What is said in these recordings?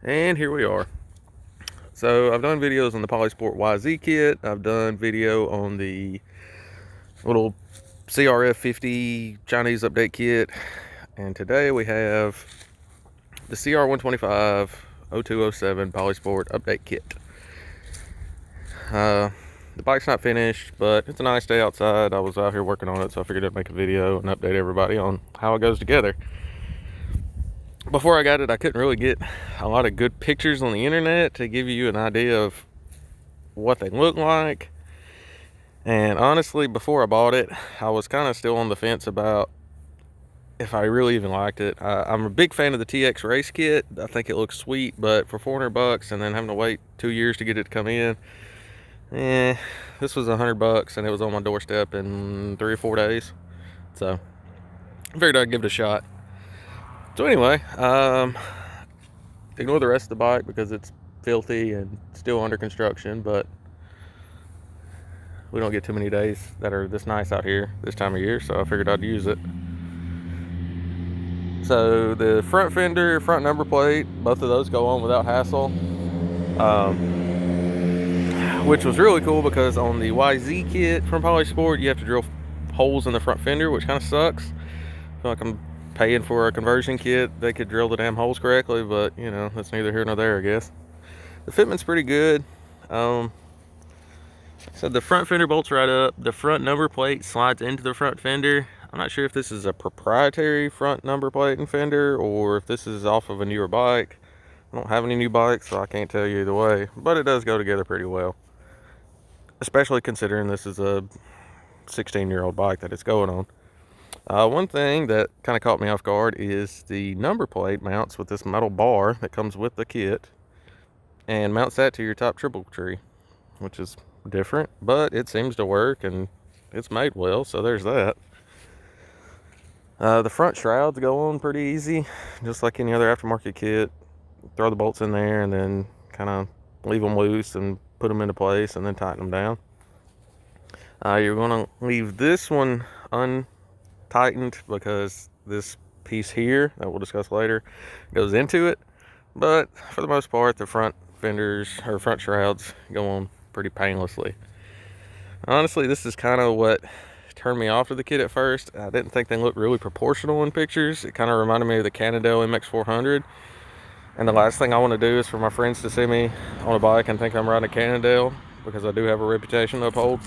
And here we are. So I've done videos on the Polisport YZ kit. I've done video on the little cr150 Chinese update kit. And today we have the cr125 0207 Polisport update kit. The bike's not finished, but it's a nice day outside. I was out here working on it, so I figured I'd make a video and update everybody on how it goes together. Before I got it, I couldn't really get a lot of good pictures on the internet to give you an idea of what they look like. And honestly, before I bought it, I was kind of still on the fence about if I really even liked it. I'm a big fan of the TX race kit. I think it looks sweet, but for $400 and then having to wait 2 years to get it to come in, this was $100 and it was on my doorstep in 3 or 4 days. So I figured I'd give it a shot. So anyway, ignore the rest of the bike because it's filthy and still under construction, but we don't get too many days that are this nice out here this time of year, so I figured I'd use it. So the front fender, front number plate, both of those go on without hassle, which was really cool because on the YZ kit from Polisport, you have to drill holes in the front fender, which kind of sucks. I feel like I'm paying for a conversion kit. They could drill the damn holes correctly, but you know, that's neither here nor there, I guess. The fitment's pretty good. So the front fender bolts right up. The front number plate slides into the front fender. I'm not sure if this is a proprietary front number plate and fender or if this is off of a newer bike. I don't have any new bikes, so I can't tell you either way, but it does go together pretty well, especially considering this is a 16-year-old bike that it's going on. One thing that kind of caught me off guard is the number plate mounts with this metal bar that comes with the kit and mounts that to your top triple tree, which is different, but it seems to work and it's made well, so there's that. The front shrouds go on pretty easy, just like any other aftermarket kit. Throw the bolts in there and then kind of leave them loose and put them into place and then tighten them down. You're going to leave this one untightened because this piece here that we'll discuss later goes into it, but for the most part the front fenders or front shrouds go on pretty painlessly. Honestly, this is kind of what turned me off of the kit at first. I didn't think they looked really proportional in pictures. It kind of reminded me of the Cannondale MX400, and the last thing I want to do is for my friends to see me on a bike and think I'm riding a Cannondale, because I do have a reputation to uphold.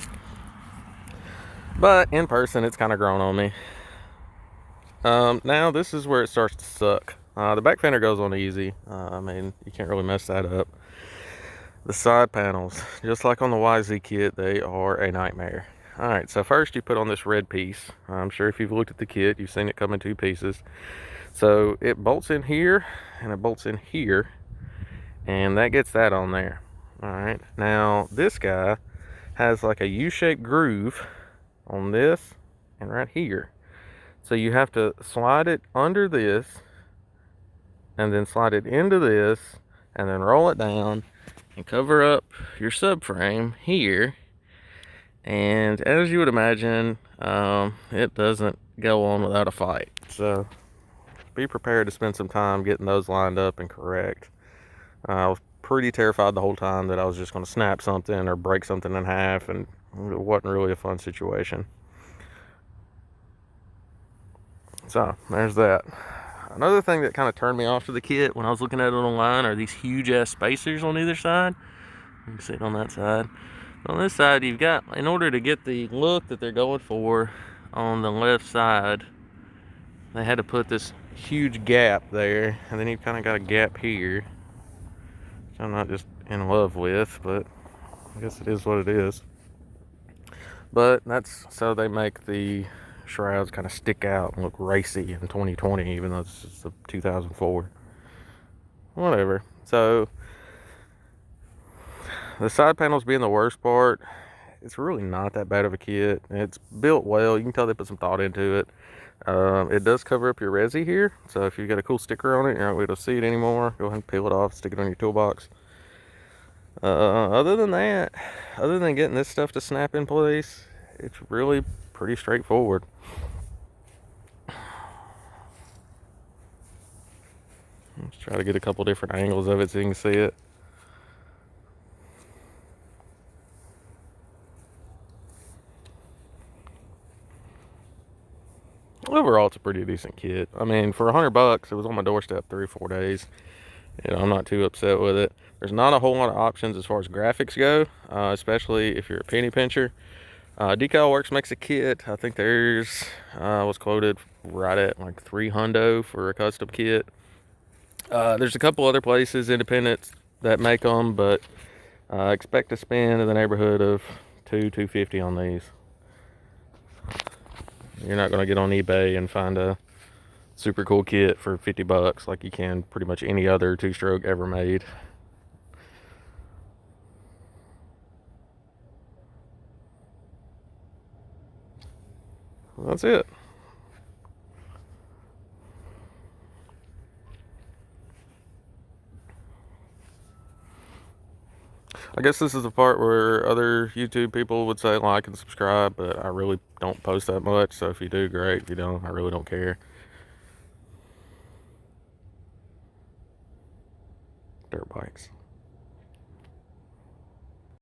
But in person it's kind of grown on me. Now this is where it starts to suck. The back fender goes on easy. I mean, you can't really mess that up. The side panels, just like on the YZ kit, they are a nightmare. Alright, so first you put on this red piece. I'm sure if you've looked at the kit, you've seen it come in 2 pieces. So it bolts in here, and it bolts in here, and that gets that on there. Alright, now this guy has like a U-shaped groove on this and right here. So you have to slide it under this, and then slide it into this, and then roll it down, and cover up your subframe here. And as you would imagine, it doesn't go on without a fight. So be prepared to spend some time getting those lined up and correct. I was pretty terrified the whole time that I was just going to snap something or break something in half, and it wasn't really a fun situation. So there's that. Another thing that kind of turned me off to the kit when I was looking at it online are these huge ass spacers on either side. You can see it on that side. On this side, you've got, in order to get the look that they're going for on the left side, they had to put this huge gap there, and then you've kind of got a gap here, which I'm not just in love with, but I guess it is what it is. But that's so they make the shrouds kind of stick out and look racy in 2020, even though this is a 2004. Whatever. So the side panels being the worst part, it's really not that bad of a kit. It's built well. You can tell they put some thought into it. It does cover up your resi here, so if you've got a cool sticker on it, you're not able to see it anymore, go ahead and peel it off, stick it on your toolbox. Other than that, other than getting this stuff to snap in place, it's really pretty straightforward. Let's try to get a couple different angles of it so you can see it. Overall, it's a pretty decent kit. I mean, for $100, it was on my doorstep 3 or 4 days. You know, I'm not too upset with it. There's not a whole lot of options as far as graphics go, especially if you're a penny pincher. Decal Works makes a kit. I think there's was quoted right at like $300 for a custom kit. There's a couple other places, independents, that make them, but expect to spend in the neighborhood of $250 on these. You're not going to get on eBay and find a super cool kit for $50 like you can pretty much any other two-stroke ever made. That's it. I guess this is the part where other YouTube people would say like and subscribe, but I really don't post that much. So if you do, great. If you don't, I really don't care. Dirt bikes.